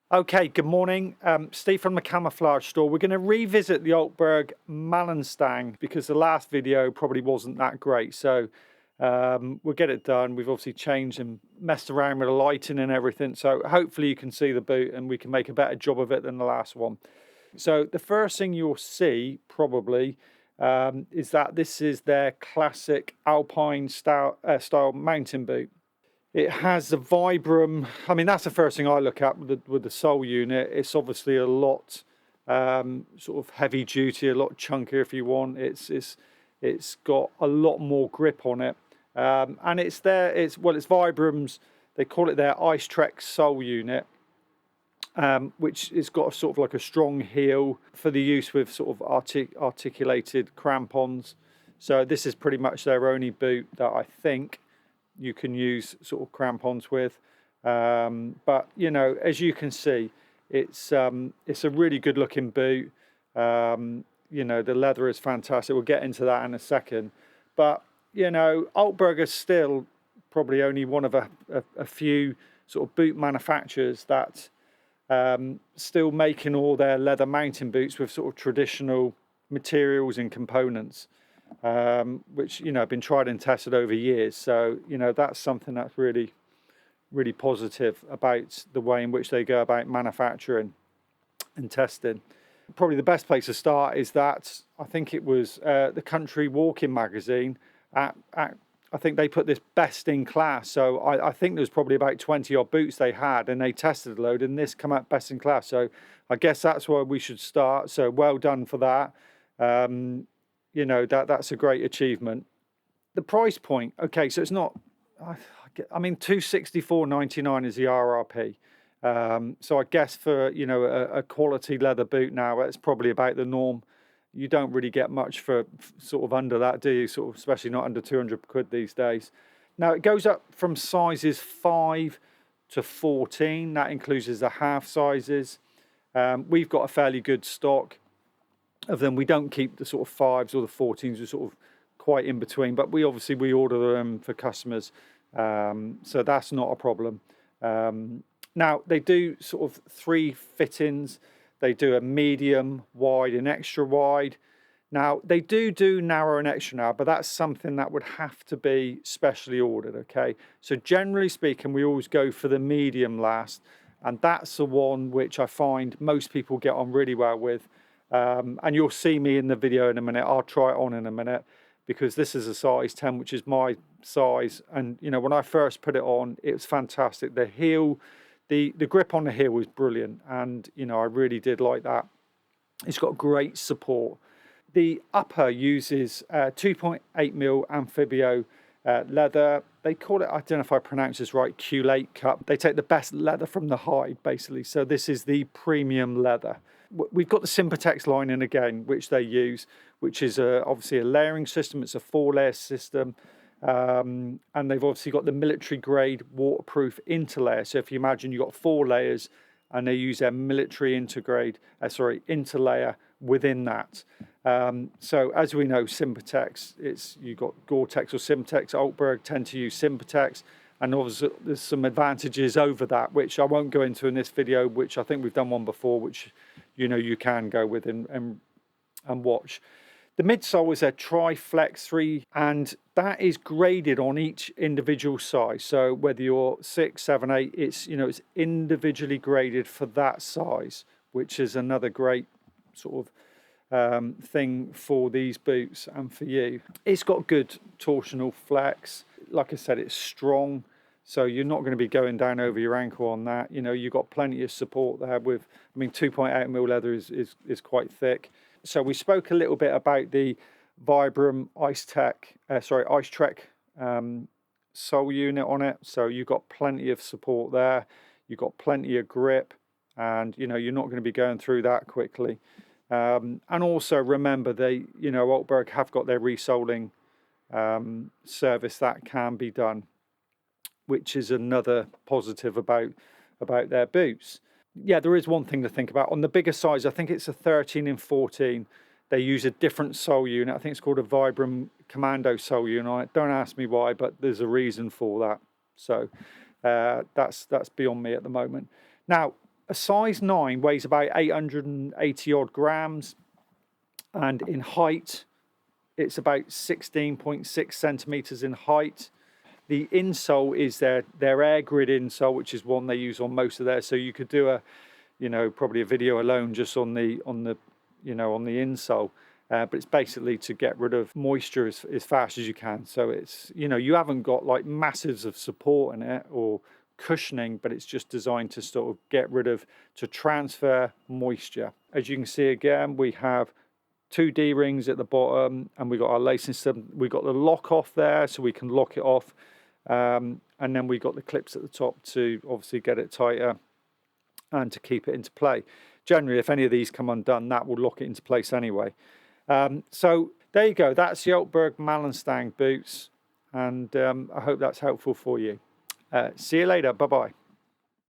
Okay, good morning. Steve from the Camouflage store. We're going to revisit the Altberg Mallerstang because the last video probably wasn't that great. So we'll get it done. We've obviously changed and messed around with the lighting and everything. So hopefully you can see the boot and we can make a better job of it than the last one. So the first thing you'll see probably is that this is their classic Alpine style mountain boot. It has the Vibram. I mean, that's the first thing I look at with the sole unit. It's obviously a lot sort of heavy duty, a lot chunkier if you want. It's got a lot more grip on it, and it's Vibram's. They call it their Ice Trek sole unit, which has got a sort of like a strong heel for the use with sort of articulated crampons. So this is pretty much their only boot that I think you can use sort of crampons with, but you know, as you can see, it's a really good looking boot. You know, the leather is fantastic. We'll get into that in a second, but you know, Altberg is still probably only one of a few sort of boot manufacturers that still making all their leather mountain boots with sort of traditional materials and components, which, you know, have been tried and tested over years. So, you know, that's something that's really, really positive about the way in which they go about manufacturing and testing. Probably the best place to start is that I think it was the Country Walking magazine. I think they put this best in class. So I think there's probably about 20 odd boots they had, and they tested a load, and this come out best in class. So I guess that's where we should start. So well done for that. You know, that's a great achievement. The price point, okay, so it's not, I mean, $264.99 is the RRP. So I guess for, you know, a quality leather boot now, it's probably about the norm. You don't really get much for sort of under that, do you? Sort of, especially not under 200 quid these days. Now it goes up from sizes 5 to 14. That includes the half sizes. We've got a fairly good stock of them. We don't keep the sort of 5s or the 14s. We're sort of quite in between, but we order them for customers, so that's not a problem. Now they do sort of 3 fittings. They do a medium, wide and extra wide. Now they do narrow and extra narrow, but that's something that would have to be specially ordered. Okay, so generally speaking, we always go for the medium last, and that's the one which I find most people get on really well with. And you'll see me in the video in a minute. I'll try it on in a minute, because this is a size 10, which is my size. And you know, when I first put it on, it was fantastic. The heel, the grip on the heel was brilliant, and you know, I really did like that. It's got great support. The upper uses 2.8mm amphibio leather. They call it, I don't know if I pronounce this right, Q8 cut. They take the best leather from the hide, basically. So this is the premium leather. We've got the Sympatex lining again, which they use, which is obviously a layering system. It's a 4-layer system. And they've obviously got the military grade waterproof interlayer. So if you imagine you've got 4 layers, and they use their military interlayer within that. So as we know, Sympatex, you've got Gore-Tex or Sympatex. Altberg tend to use Sympatex, and obviously there's some advantages over that, which I won't go into in this video, which I think we've done one before, which you know you can go with and watch. The midsole is a Triflex 3, and that is graded on each individual size. So whether you're 6, 7, 8, it's individually graded for that size, which is another great sort of thing for these boots and for you. It's got good torsional flex. Like I said, it's strong, so you're not going to be going down over your ankle on that. You know, you've got plenty of support there with, I mean, 2.8mm leather is quite thick. So we spoke a little bit about the Vibram Ice Trek sole unit on it. So you've got plenty of support there. You've got plenty of grip, and you know, you're not going to be going through that quickly. And also remember, Altberg have got their resoling service that can be done, which is another positive about their boots. Yeah, there is one thing to think about. On the bigger size, I think it's a 13 and 14, they use a different sole unit. I think it's called a Vibram Commando sole unit. Don't ask me why, but there's a reason for that. So that's beyond me at the moment. Now, A size 9 weighs about 880 odd grams, and in height it's about 16.6 centimeters in height. The insole is their air grid insole, which is one they use on most of theirs. So you could do a, you know, probably a video alone just on the you know, on the insole. But it's basically to get rid of moisture as fast as you can. So it's, you know, you haven't got like masses of support in it or cushioning, but it's just designed to sort of get rid of, to transfer moisture. As you can see again, we have 2 D-rings at the bottom, and we got our lacing system. We got the lock off there, so we can lock it off, and then we got the clips at the top to obviously get it tighter and to keep it into play. Generally, if any of these come undone, that will lock it into place anyway. So there you go. That's the Altberg Mallerstang boots, and I hope that's helpful for you. See you later. Bye bye.